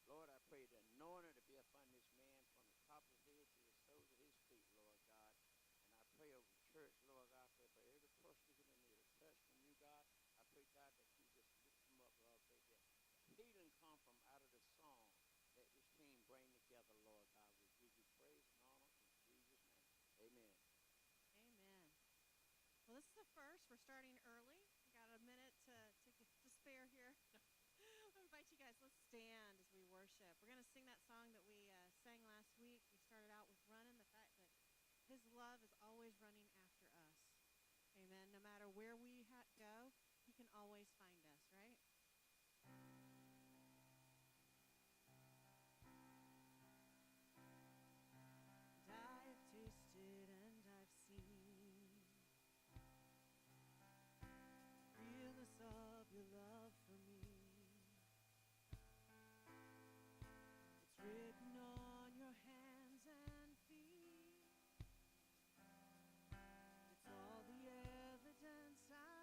Lord, I pray the anointing to be upon this man from the top of his head to the soles of his feet, Lord God. And I pray over the church, Lord God, I pray for every person here that need a touch from you, God. I pray, God, that you just lift them up, Lord. Pray that healing come from out of the song that this team bring together, Lord God. We give you praise and honor in Jesus' name. Amen. Amen. Well, this is the first. We're starting early. We got a minute to spare here. I invite you guys. Let's stand as we worship. We're going to sing that song that we sang last week. We started out with running, the fact that His love is always running after us. Amen. No matter where we go, He can always find us, right? And I've tasted and I've seen realness of your love for me. It's written on your hands and feet. It's all the evidence I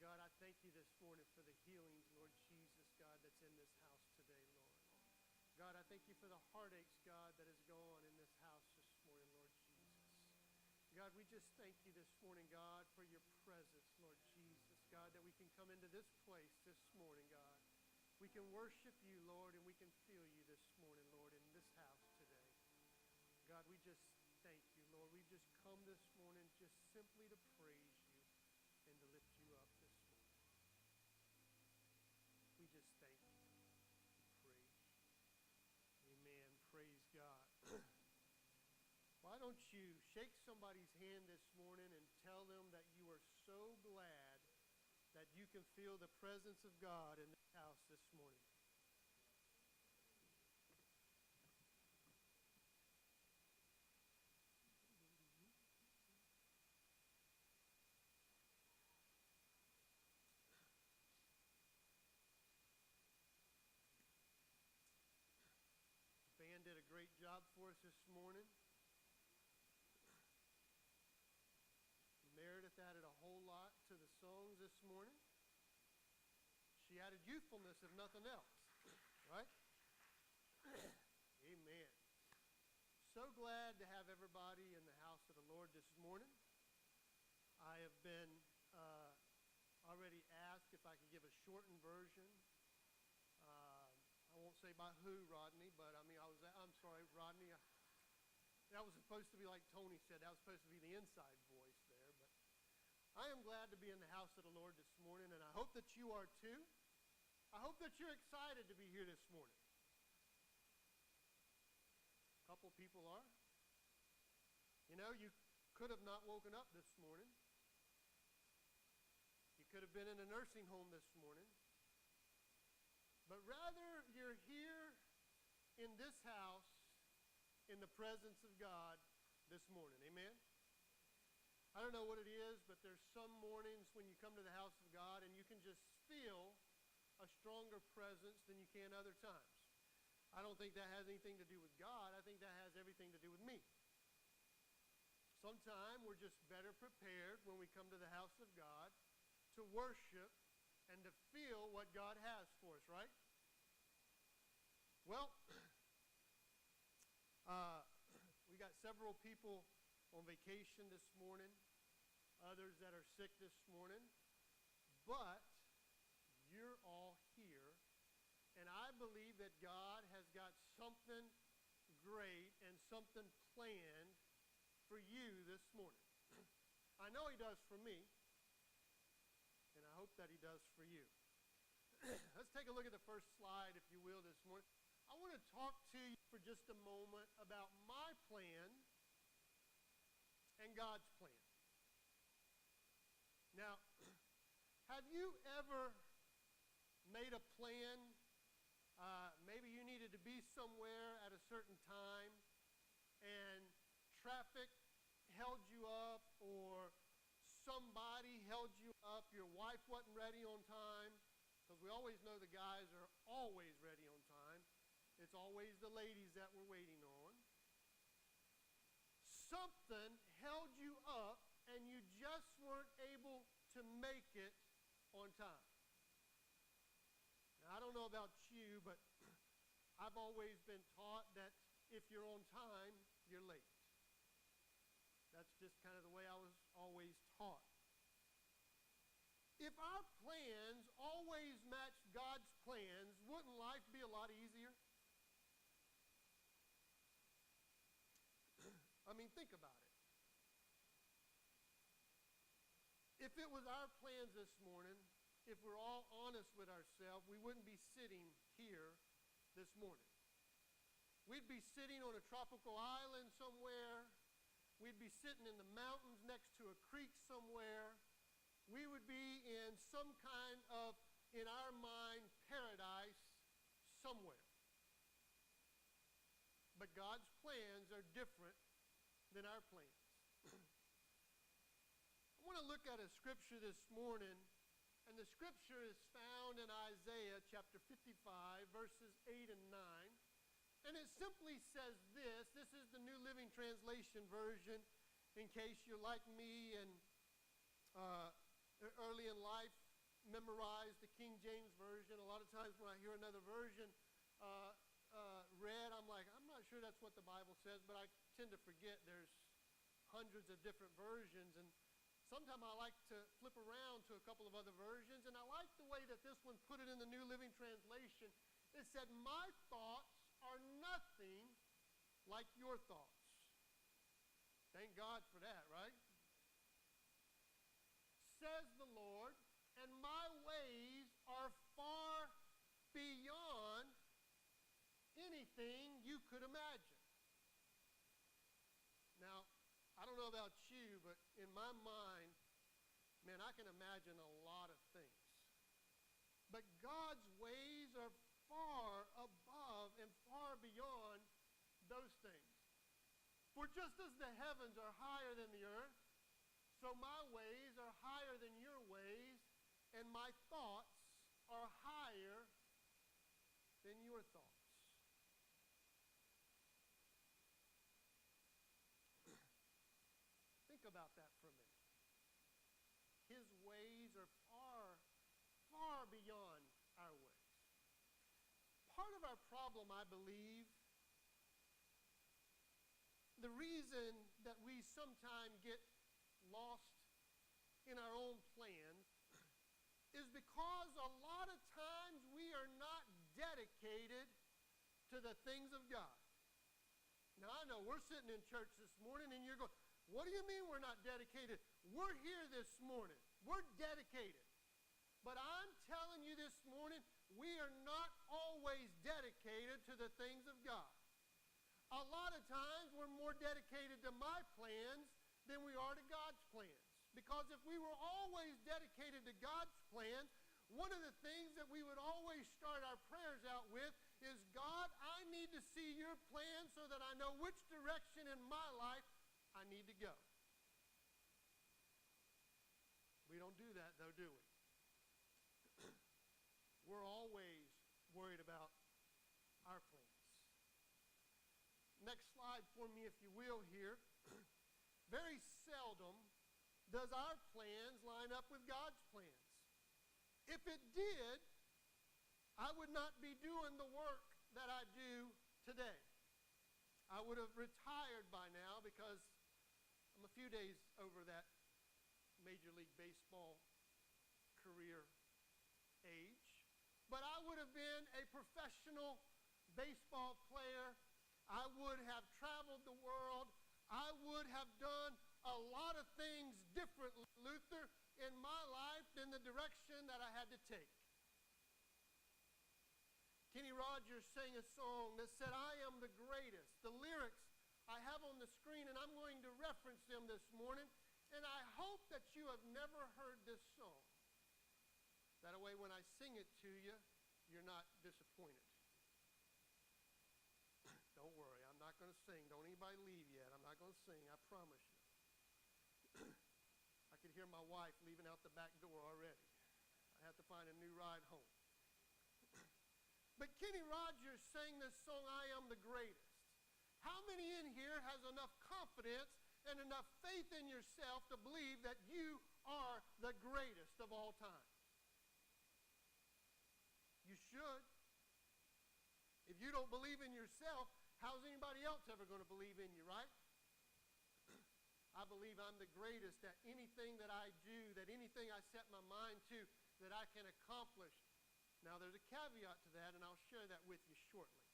God, I thank you this morning for the healings, Lord Jesus, God, that's in this house today, Lord. God, I thank you for the heartaches, God, that is gone in this house this morning, Lord Jesus. God, we just thank you this morning, God, for your presence, Lord Jesus. God, that we can come into this place this morning, God. We can worship you, Lord, and we can feel you this morning, Lord, in this house today. God, we just thank you, Lord. We just come this morning just simply to praise you and to lift you up this morning. We just thank you. Praise you. Amen. Praise God. Why don't you shake somebody's hand this morning and tell them that you are so glad that you can feel the presence of God in this house this morning. The band did a great job for us this morning. Meredith added a whole lot to the songs this morning. She added youthfulness, if nothing else. Right? Amen. So glad to have everybody in the house of the Lord this morning. I have been already asked if I could give a shortened version. I won't say by who, Rodney, but I'm sorry, Rodney. That was supposed to be, like Tony said, that was supposed to be the inside voice there. But I am glad to be in the house of the Lord this morning, and I hope that you are too. I hope that you're excited to be here this morning. A couple people are. You know, you could have not woken up this morning. You could have been in a nursing home this morning. But rather, you're here in this house in the presence of God this morning. Amen? I don't know what it is, but there's some mornings when you come to the house of God and you can just feel a stronger presence than you can other times. I don't think that has anything to do with God. I think that has everything to do with me. Sometimes we're just better prepared when we come to the house of God to worship and to feel what God has for us, right? Well, we got several people on vacation this morning, others that are sick this morning, but you're all here, and I believe that God has got something great and something planned for you this morning. I know he does for me, and I hope that he does for you. Let's take a look at the first slide, if you will, this morning. I want to talk to you for just a moment about my plan and God's plan. Now, have you ever made a plan? Maybe you needed to be somewhere at a certain time and traffic held you up, or somebody held you up, your wife wasn't ready on time, because we always know the guys are always ready on time. It's always the ladies that we're waiting on. Something held you up and you just weren't able to make it on time. Now, I don't know about you, but I've always been taught that if you're on time, you're late. That's just kind of the way I was always taught. If our plans always matched God's plans, wouldn't life be a lot easier? I mean, think about it. If it was our plans this morning, if we're all honest with ourselves, we wouldn't be sitting here this morning. We'd be sitting on a tropical island somewhere. We'd be sitting in the mountains next to a creek somewhere. We would be in some kind of, in our mind, paradise somewhere. But God's plans are different than our plans. I want to look at a scripture this morning, and the scripture is found in Isaiah chapter 55, verses 8 and 9. And it simply says this. This is the New Living Translation version, in case you're like me and early in life, memorized the King James Version. A lot of times when I hear another version read, I'm like, I'm not sure that's what the Bible says, but I tend to forget there's hundreds of different versions, and sometimes I like to flip around to a couple of other versions, and I like the way that this one put it in the New Living Translation. It said, my thoughts are nothing like your thoughts. Thank God for that, right? Says the Lord, and my ways are far beyond anything you could imagine. Now, I don't know about you, but in my mind, man, I can imagine a lot of things. But God's ways are far above and far beyond those things. For just as the heavens are higher than the earth, so my ways are higher than your ways, and my thoughts are higher than your thoughts. Think about that for a minute. His ways are far, far beyond our ways. Part of our problem, I believe, the reason that we sometimes get lost in our own plans is because a lot of times we are not dedicated to the things of God. Now, I know we're sitting in church this morning and you're going, what do you mean we're not dedicated? We're here this morning. We're dedicated. But I'm telling you this morning, we are not always dedicated to the things of God. A lot of times we're more dedicated to my plans than we are to God's plans. Because if we were always dedicated to God's plans, one of the things that we would always start our prayers out with is, God, I need to see your plan so that I know which direction in my life I need to go. We don't do that, though, do we? We're always worried about our plans. Next slide for me, if you will, here. Very seldom does our plans line up with God's plans. If it did, I would not be doing the work that I do today. I would have retired by now because I'm a few days over that Major League Baseball career age. But I would have been a professional baseball player. I would have traveled the world. I would have done a lot of things differently, Luther, in my life than the direction that I had to take. Kenny Rogers sang a song that said, I am the greatest. The lyrics I have on the screen, and I'm going to reference them this morning, and I hope that you have never heard this song. That way, when I sing it to you, you're not disappointed. Don't worry, I'm not going to sing. Don't anybody leave yet. I'm not going to sing, I promise you. I could hear my wife leaving out the back door already. I have to find a new ride home. But Kenny Rogers sang this song, I Am the Greatest. How many in here has enough confidence and enough faith in yourself to believe that you are the greatest of all time? You should. If you don't believe in yourself, how's anybody else ever going to believe in you, right? I believe I'm the greatest at anything that I do, that anything I set my mind to, that I can accomplish. Now, there's a caveat to that, and I'll share that with you shortly.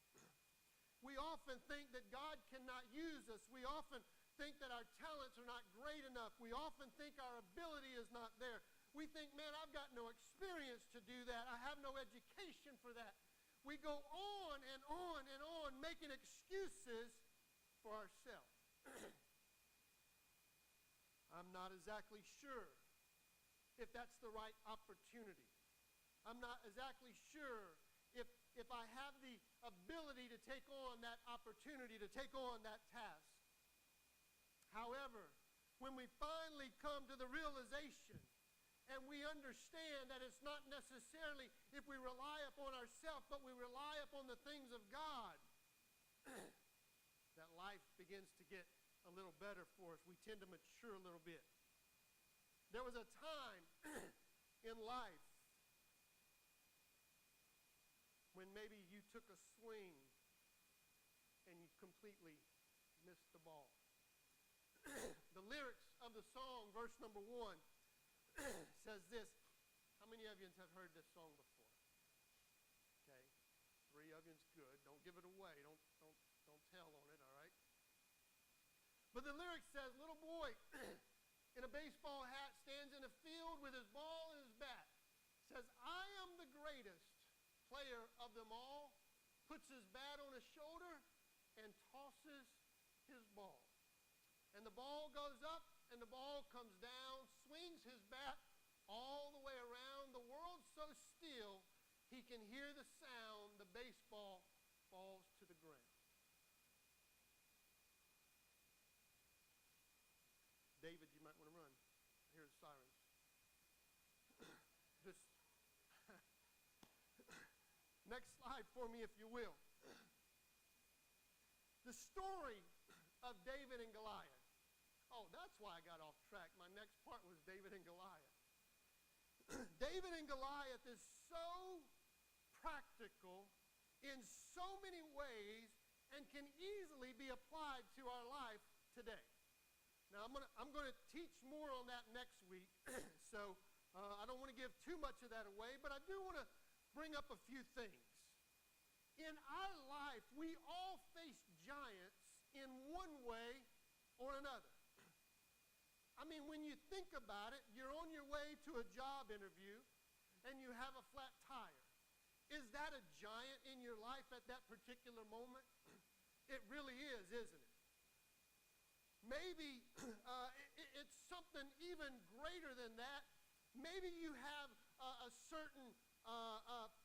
We often think that God cannot use us. We often think that our talents are not great enough. We often think our ability is not there. We think, man, I've got no experience to do that. I have no education for that. We go on and on and on making excuses for ourselves. I'm not exactly sure if that's the right opportunity. I'm not exactly sure if I have the ability to take on that opportunity, to take on that task. However, when we finally come to the realization and we understand that it's not necessarily if we rely upon ourselves, but we rely upon the things of God, that life begins to get a little better for us. We tend to mature a little bit. There was a time in life when maybe you took a swing and you completely missed the ball. The lyrics of the song, verse number 1, says this. How many of you have heard this song before? Okay, 3 of you's good. Don't give it away. Don't tell on it, all right? But the lyric says, little boy in a baseball hat stands in a field with his ball in his bat. Says, I am the greatest player of them all. Puts his bat on his shoulder and tosses his ball. And the ball goes up and the ball comes down, swings his bat all the way around. The world's so still, he can hear the sound. The baseball falls to the ground. David, you might want to run. I hear the sirens. Just next slide for me, if you will. The story of David and Goliath. Oh, that's why I got off track. My next part was David and Goliath. David and Goliath is so practical in so many ways and can easily be applied to our life today. Now, I'm going to teach more on that next week, so I don't want to give too much of that away, but I do want to bring up a few things. In our life, we all face giants in one way or another. I mean, when you think about it, you're on your way to a job interview and you have a flat tire. Is that a giant in your life at that particular moment? It really is, isn't it? Maybe it's something even greater than that. Maybe you have a certain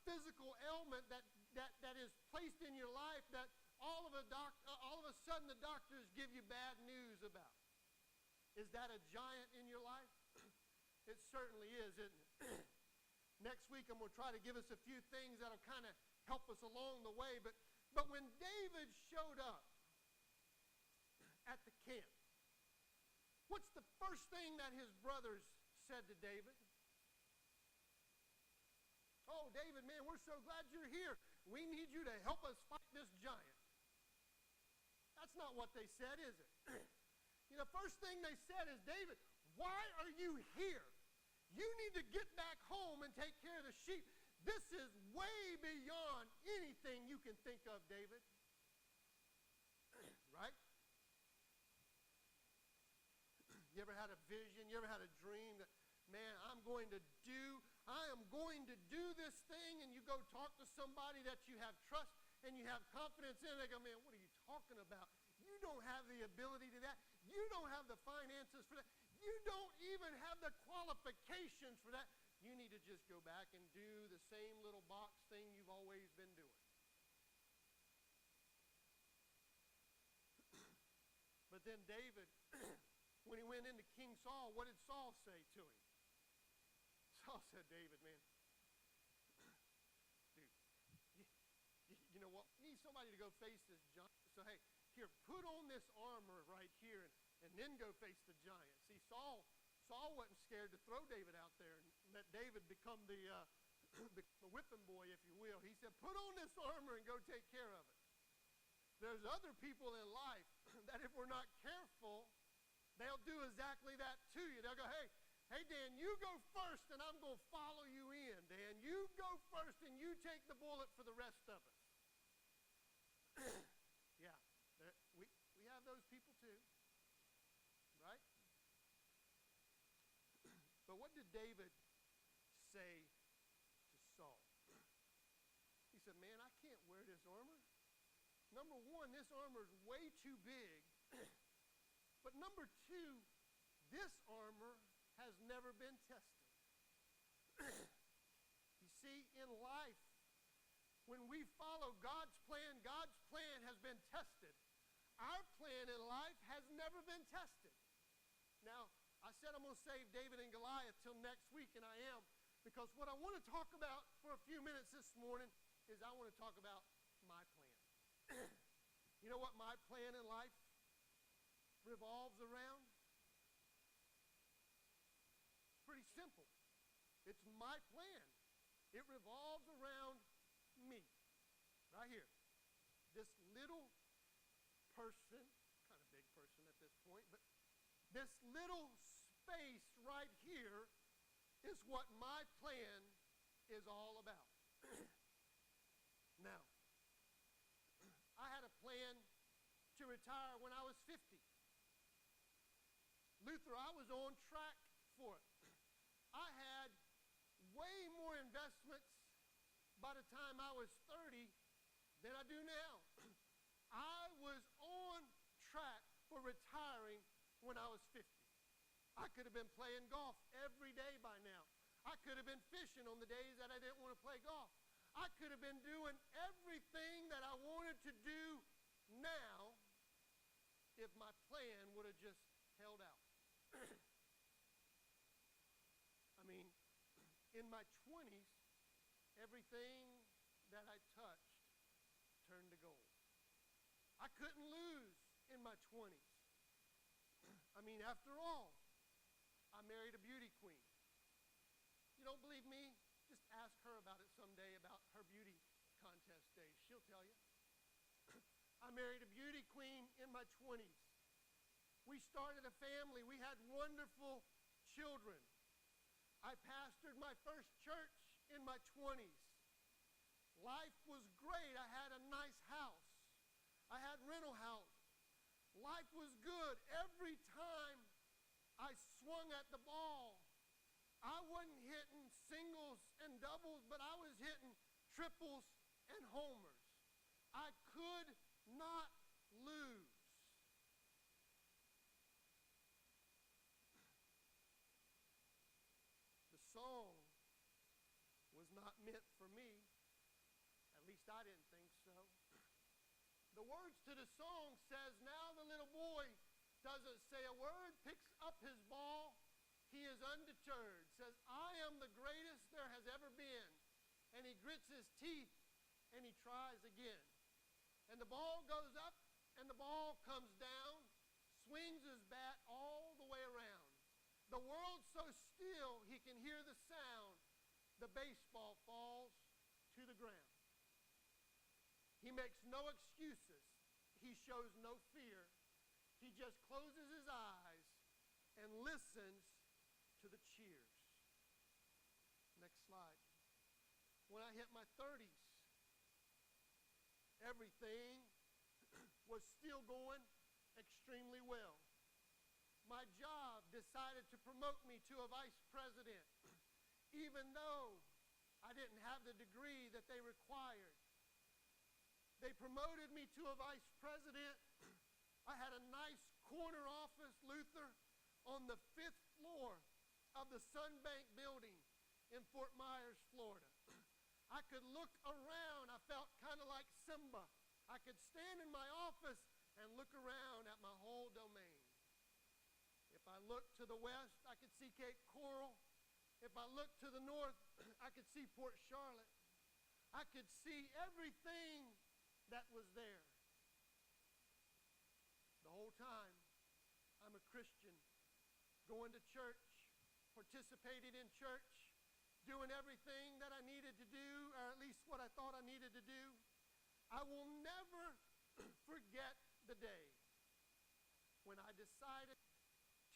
physical ailment that is placed in your life that all of a sudden the doctors give you bad news about. Is that a giant in your life? It certainly is, isn't it? Next week I'm going to try to give us a few things that'll kind of help us along the way. But when David showed up at the camp, what's the first thing that his brothers said to David? Oh, David, man, we're so glad you're here. We need you to help us fight this giant. That's not what they said, is it? You know, first thing they said is, David, why are you here? You need to get back home and take care of the sheep. This is way beyond anything you can think of, David. Right? You ever had a vision? You ever had a dream that, man, I am going to do this thing, and you go talk to somebody that you have trust and you have confidence in, they go, man, what are you talking about? You don't have the ability to that. You don't have the finances for that. You don't even have the qualifications for that. You need to just go back and do the same little box thing you've always been doing. But then David, when he went into King Saul, what did Saul say to him? Saul said, David, man, dude, you know what? We need somebody to go face this giant. So, hey, here, put on this armor right here and then go face the giant. See, Saul wasn't scared to throw David out there and let David become the whipping boy, if you will. He said, put on this armor and go take care of it. There's other people in life that if we're not careful, they'll do exactly that to you. They'll go, hey, Dan, you go first and I'm going to follow you in. Dan, you go first and you take the bullet for the rest of us. Yeah, we have those people too, right? But what did David say to Saul? He said, man, I can't wear this armor. Number one, this armor is way too big. But number two, this armor has never been tested. You see, in life, when we follow God's plan has been tested. Our plan in life has never been tested. Now, I said I'm going to save David and Goliath till next week, and I am, because what I want to talk about for a few minutes this morning is I want to talk about my plan. You know what my plan in life revolves around? Pretty simple. It's my plan. It revolves around me. right here, this little person, kind of big person at this point, but this little space right here is what my plan is all about. Now, I had a plan to retire when I was 50. Luther, I was on track for it. I had way more investments by the time I was 30 than I do now. I was on track for retiring when I was 50. I could have been playing golf every day by now. I could have been fishing on the days that I didn't want to play golf. I could have been doing everything that I wanted to do now if my plan would have just held out. I mean, in my 20s, everything that I touched turned to gold. I couldn't lose in my 20s. I mean, after all, I married a beauty queen. You don't believe me? Just ask her about it someday, about her beauty contest days. She'll tell you. I married a beauty queen in my 20s. We started a family. We had wonderful children. I pastored my first church in my 20s. Life was great. I had a nice house. I had rental houses. Life was good. Every time I swung at the ball, I wasn't hitting singles and doubles, but I was hitting triples and homers. I could not lose. The song was not meant for me. At least I didn't think so. The words to the song says, now the little boy doesn't say a word, picks up his ball. He is undeterred, says, I am the greatest there has ever been. And he grits his teeth and he tries again. And the ball goes up and the ball comes down, swings his bat all the way around. The world's so still he can hear the sound. The baseball falls to the ground. He makes no excuses. He shows no fear. He just closes his eyes and listens to the cheers. Next slide. When I hit my 30s, everything was still going extremely well. My job decided to promote me to a vice president, even though I didn't have the degree that they required. They promoted me to a vice president. I had a nice corner office, Luther, on the 5th floor of the Sunbank building in Fort Myers, Florida. I could look around. I felt kind of like Simba. I could stand in my office and look around at my whole domain. If I looked to the west, I could see Cape Coral. If I looked to the north, I could see Port Charlotte. I could see everything that was there. The whole time, I'm a Christian, going to church, participating in church, doing everything that I needed to do, or at least what I thought I needed to do. I will never forget the day when I decided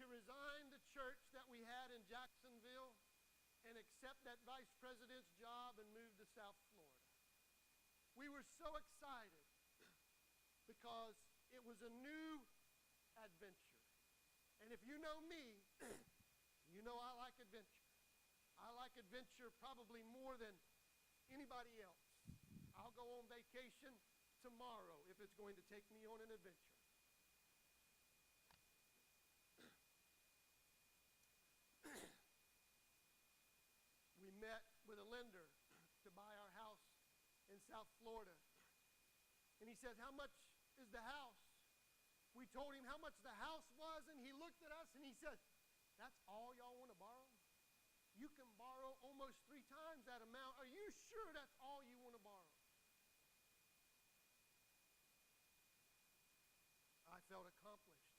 to resign the church that we had in Jacksonville and accept that vice president's job and move to South Florida. We were so excited because it was a new adventure. And if you know me, you know I like adventure. I like adventure probably more than anybody else. I'll go on vacation tomorrow if it's going to take me on an adventure. We met with a lender to buy our house in South Florida. And he says, how much is the house? We told him how much the house was, and he looked at us and he said, that's all y'all want to borrow? You can borrow almost 3 times that amount. Are you sure that's all you want to borrow? I felt accomplished.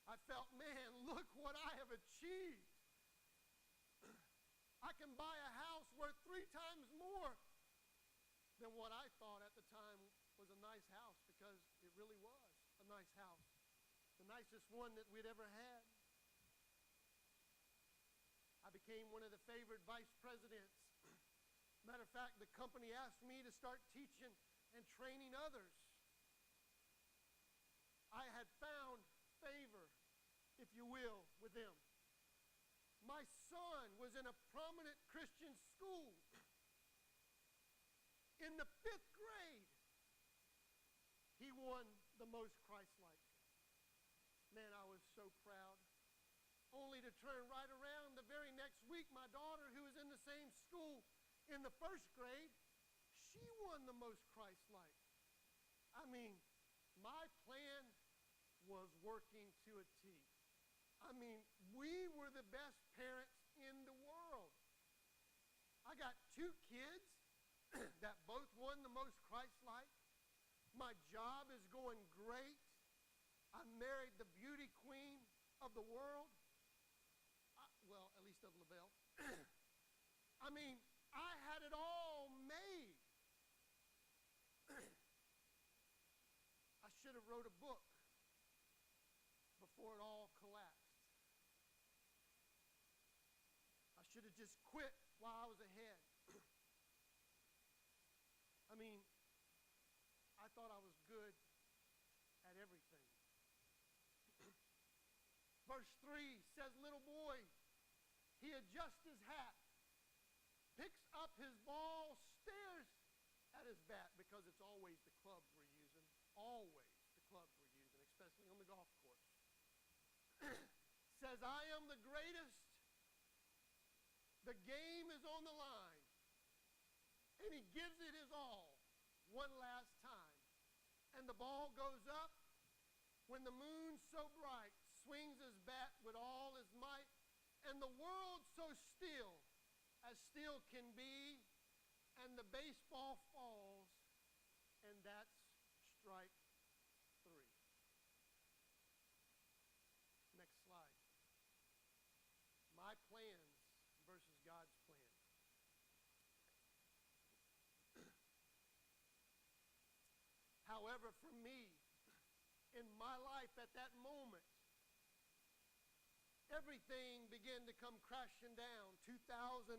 I felt, man, look what I have achieved. I can buy a house worth 3 times more than what I thought at the time was a nice house, because it really was a nice house. The nicest one that we'd ever had. I became one of the favored vice presidents. Matter of fact, the company asked me to start teaching and training others. I had found favor, if you will, with them. My son was in a prominent Christian school. In the 5th grade, he won the most Christ-like. Man, I was so proud. Only to turn right around the very next week, my daughter, who was in the same school in the 1st grade, she won the most Christ-like. I mean, my plan was working to a T. I mean, we were the best parents in the world. I got 2 kids that both won the most Christ-like. My job is going great. I married the beauty queen of the world. Well, at least of LaBelle. I mean, I had it all made. I should have wrote a book before it all collapsed. I should have just quit while I was ahead. I mean, I thought I was good at everything. Verse 3 says, little boy, he adjusts his hat, picks up his ball, stares at his bat, because it's always the clubs we're using. Always the clubs we're using, especially on the golf course. Says, I am the greatest. The game is on the line. And he gives it his all one last time. And the ball goes up. When the moon's so bright, swings his bat with all his might. And the world's so still as still can be. And the baseball falls. And that's strike 3. Next slide. My plans versus God's plan. However, for me, in my life at that moment, everything began to come crashing down. 2008,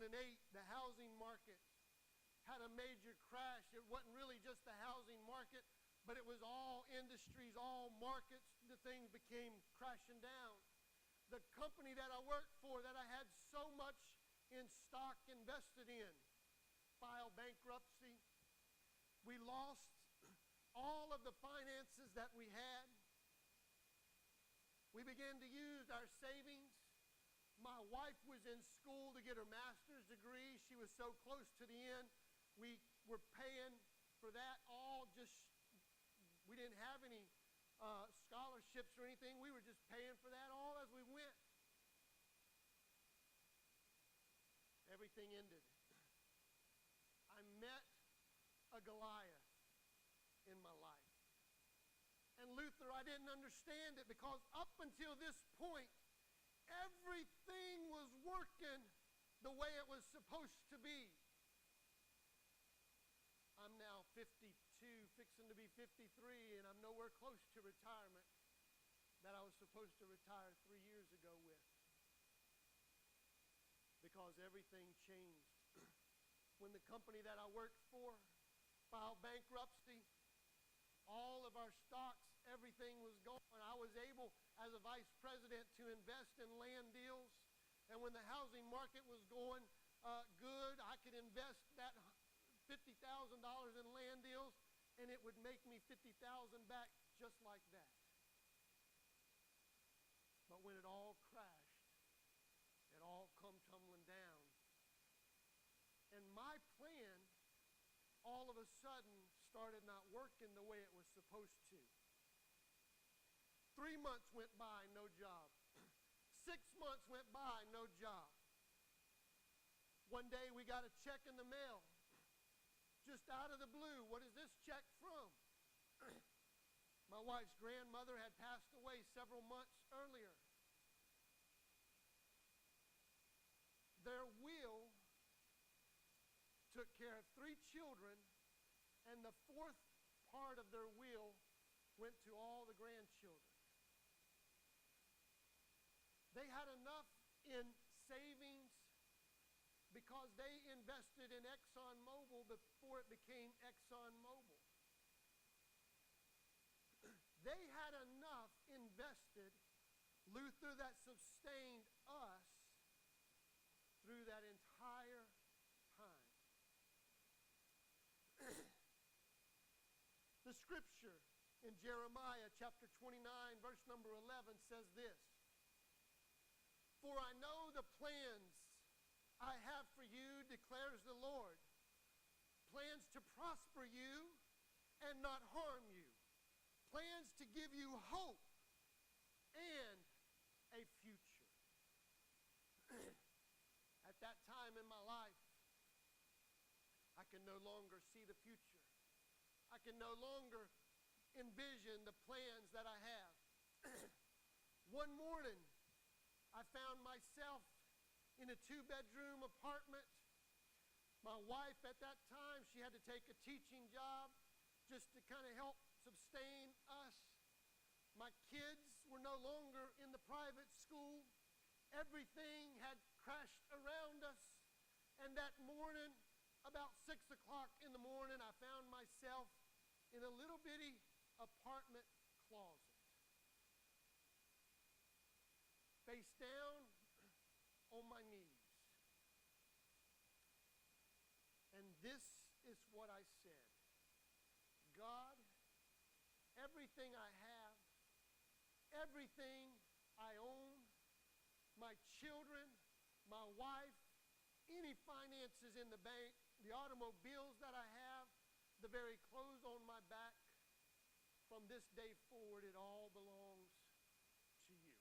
the housing market had a major crash. It wasn't really just the housing market, but it was all industries, all markets. The things became crashing down. The company that I worked for, that I had so much in stock invested in, filed bankruptcy. We lost all of the finances that we had. We began to use our savings. My wife was in school to get her master's degree. She was so close to the end. We were paying for that all just, we didn't have any scholarships or anything. We were just paying for that all as we went. Everything ended. I met a Goliath in my life. And Luther, I didn't understand it, because up until this point, everything was working the way it was supposed to be. I'm now 52, fixing to be 53, and I'm nowhere close to retirement that I was supposed to retire 3 years ago with. Because everything changed. When the company that I worked for filed bankruptcy, all of our stocks, everything was gone. I was able, as a vice president, to invest in land deals. And when the housing market was going good, I could invest that $50,000 in land deals, and it would make me $50,000 back just like that. But when it all crashed, it all come tumbling down. And my plan, all of a sudden, started not working the way it was supposed to. 3 months went by, no job. 6 months went by, no job. One day we got a check in the mail, just out of the blue. What is this check from? My wife's grandmother had passed away several months earlier. Their will took care of 3 children, and the 4th part of their will went to all the grandchildren. They had enough in savings because they invested in ExxonMobil before it became ExxonMobil. They had enough invested, Luther, that sustained us through that entire time. The scripture in Jeremiah chapter 29, verse number 11 says this, "For I know the plans I have for you, declares the Lord, plans to prosper you and not harm you, plans to give you hope and a future." At that time in my life, I can no longer see the future. I can no longer envision the plans that I have. One morning, I found myself in a 2-bedroom apartment. My wife at that time, she had to take a teaching job just to kind of help sustain us. My kids were no longer in the private school. Everything had crashed around us. And that morning, about 6 o'clock in the morning, I found myself in a little bitty apartment closet. Face down on my knees. And this is what I said. God, everything I have, everything I own, my children, my wife, any finances in the bank, the automobiles that I have, the very clothes on my back, from this day forward, it all belongs to you.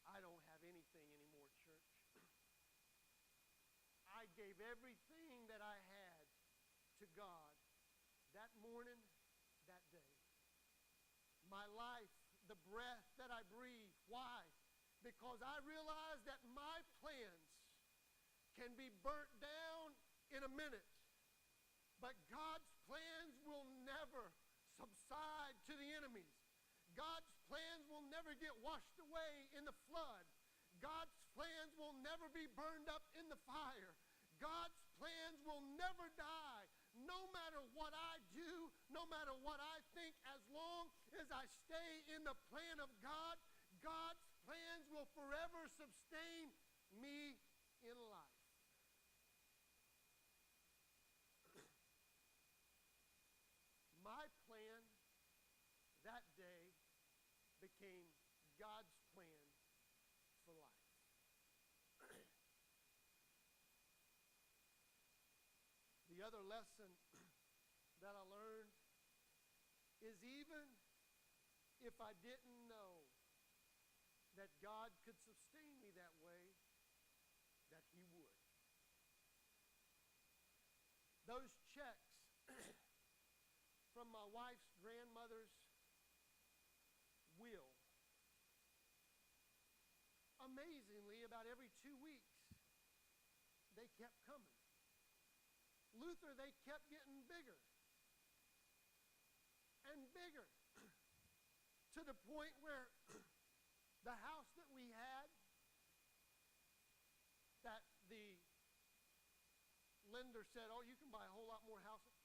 I don't have anything anymore, church. I gave everything that I had to God that morning, that day. My life, the breath that I breathe. Why? Because I realize that my plans can be burnt down in a minute, but God's plans will never subside to the enemies. God's plans will never get washed away in the flood. God's plans will never be burned up in the fire. God's plans will never die. No matter what I do, no matter what I think, as long as I stay in the plan of God, God's plans will forever sustain me in life. My plan that day became God's plan for life. The other lesson that I learned is even if I didn't know that God could sustain me that way, that He would. Those checks from my wife's grandmother's will, amazingly, about every 2 weeks, they kept coming. Luther, they kept getting bigger and bigger to the point where the house that we had, that the lender said, "Oh, you can buy a whole lot more houses."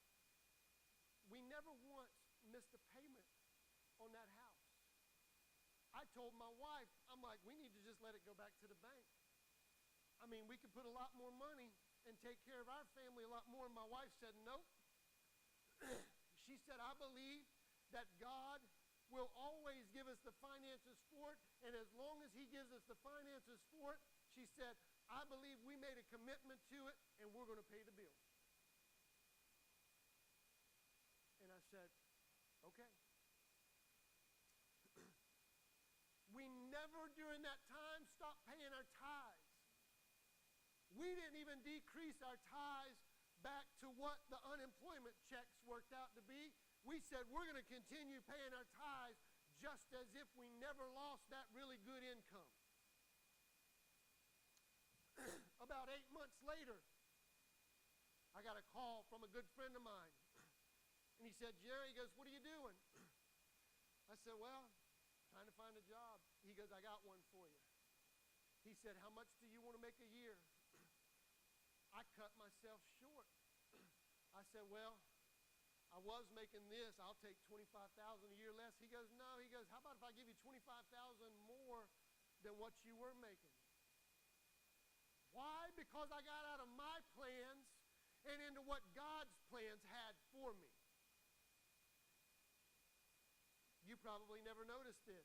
We never once missed a payment on that house. I told my wife, I'm like, we need to just let it go back to the bank. I mean, we could put a lot more money and take care of our family a lot more. And my wife said, nope. She said, I believe that God will always give us the finances for it. And as long as He gives us the finances for it, she said, I believe we made a commitment to it and we're going to pay the bill. And I said, okay. We never during that time stopped paying our tithes. We didn't even decrease our tithes back to what the unemployment checks worked out to be. We said we're going to continue paying our tithes just as if we never lost that really good income. About 8 months later, I I got a call from a good friend of mine. And he said, Jerry, he goes, what are you doing? I said, well, trying to find a job. He goes, I got one for you. He said, how much do you want to make a year? I cut myself short. I said, well, I was making this. I'll take $25,000 a year less. He goes, no. He goes, how about if I give you $25,000 more than what you were making? Why? Because I got out of my plans and into what God's plans had for me. You probably never noticed this.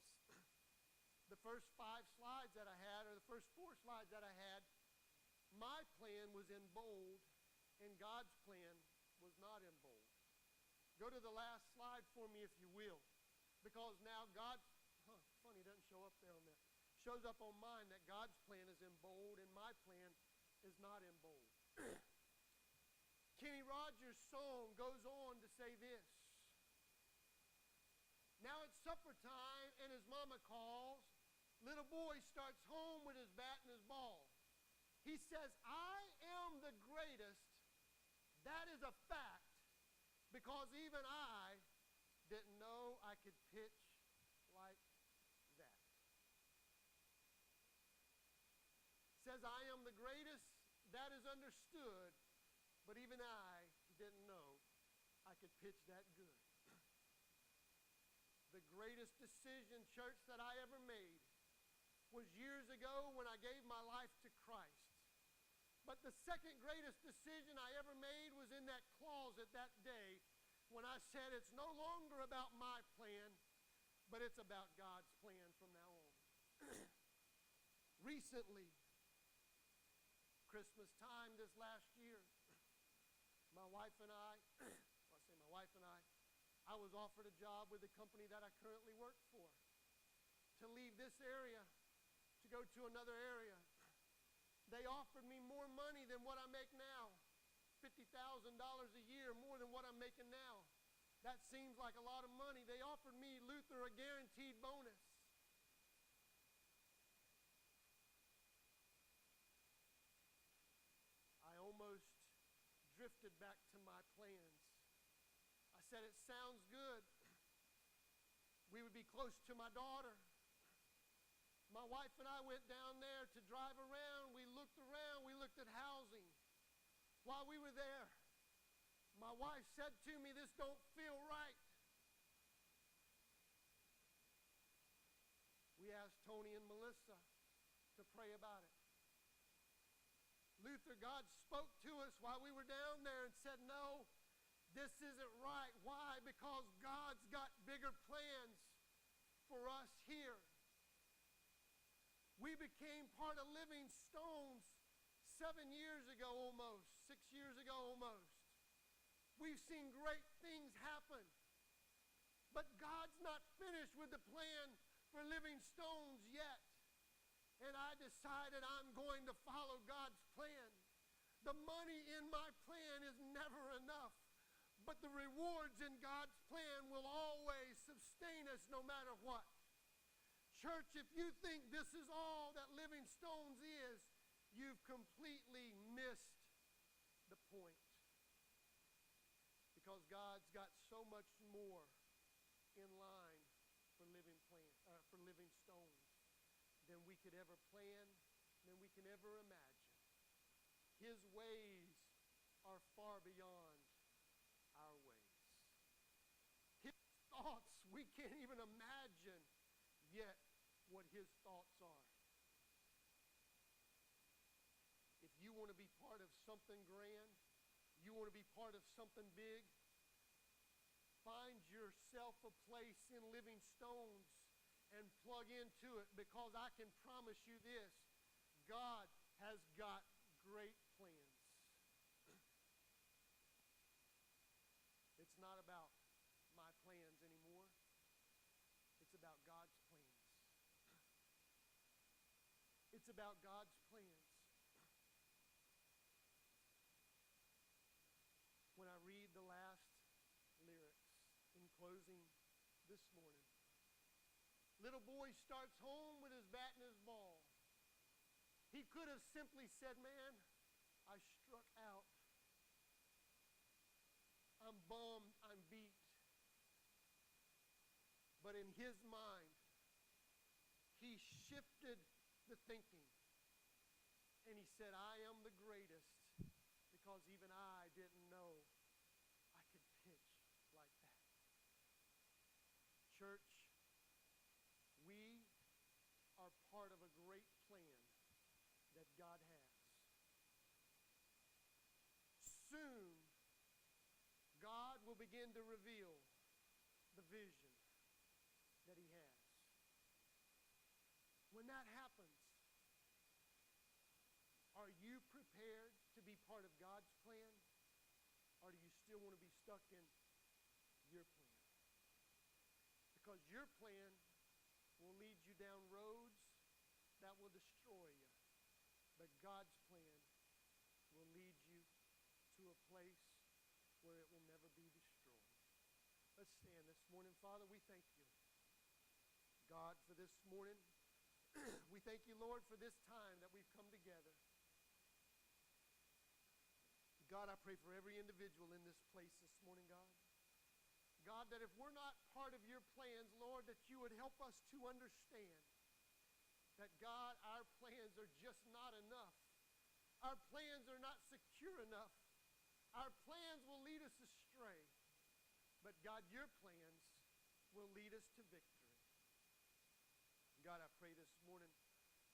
The first 5 slides that I had, or the first 4 slides that I had, my plan was in bold, and God's plan was not in bold. Go to the last slide for me, if you will, because now God's, funny, it doesn't show up there on that. Shows up on mine that God's plan is in bold, and my plan is not in bold. Kenny Rogers' song goes on to say this. Now it's supper time, and his mama calls. Little boy starts home with his bat and his ball. He says, I am the greatest. That is a fact, because even I didn't know I could pitch like that. Says, I am the greatest. That is understood, but even I didn't know I could pitch that good. The greatest decision, church, that I ever made was years ago when I gave my life to Christ. But the second greatest decision I ever made was in that closet that day when I said it's no longer about my plan, but it's about God's plan from now on. Recently, Christmas time this last year, my wife and I was offered a job with the company that I currently work for, to leave this area to go to another area. They offered me more money than what I make now, $50,000 a year more than what I'm making now. That seems like a lot of money. They offered me, Luther, a guaranteed bonus. I almost drifted back to my plans. I said, it sounds good. We would be close to my daughter. My wife and I went down there to drive around. We looked at housing. While we were there, my wife said to me, this don't feel right. We asked Tony and Melissa to pray about it. Luther, God spoke to us while we were down there and said, no, this isn't right. Why? Because God's got bigger plans for us here. We became part of Livingstone 7 years ago almost, 6 years ago almost. We've seen great things happen. But God's not finished with the plan for Livingstones yet. And I decided I'm going to follow God's plan. The money in my plan is never enough, but the rewards in God's plan will always sustain us no matter what. Church, if you think this is all that Livingstones is, you've completely missed the point. Because God's got so much more in line for Livingstones than we could ever plan, than we can ever imagine. His ways are far beyond our ways. His thoughts, we can't even imagine yet what his thoughts are. If you want to be part of something grand, you want to be part of something big, find yourself a place in Livingstones and plug into it, because I can promise you this, God has got great plans. It's not about my plans anymore. It's about God's plans. It's about God's plans. When I read the last lyrics in closing this morning, little boy starts home with his bat and his ball. He could have simply said, man, I struck out. I'm bummed, I'm beat. But in his mind, he shifted the thinking. And he said, I am the greatest because even I didn't know I could pitch like that. Church, we are part of a great plan that God has. Soon, God will begin to reveal the vision that he has. When that happens, are you prepared to be part of God's plan? Or do you still want to be stuck in your plan? Because your plan will lead you down roads that will destroy you. But God's plan will lead you to a place where it will never be destroyed. Let's stand this morning. Father, we thank you, God, for this morning. We thank you, Lord, for this time that we've come together. God, I pray for every individual in this place this morning, God. God, that if we're not part of your plans, Lord, that you would help us to understand that, God, our plans are just not enough. Our plans are not secure enough. Our plans will lead us astray. But, God, your plans will lead us to victory. God, I pray this morning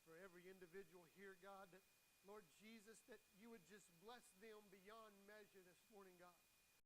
for every individual here, God, that, Lord Jesus, that you would just bless them beyond measure this morning, God.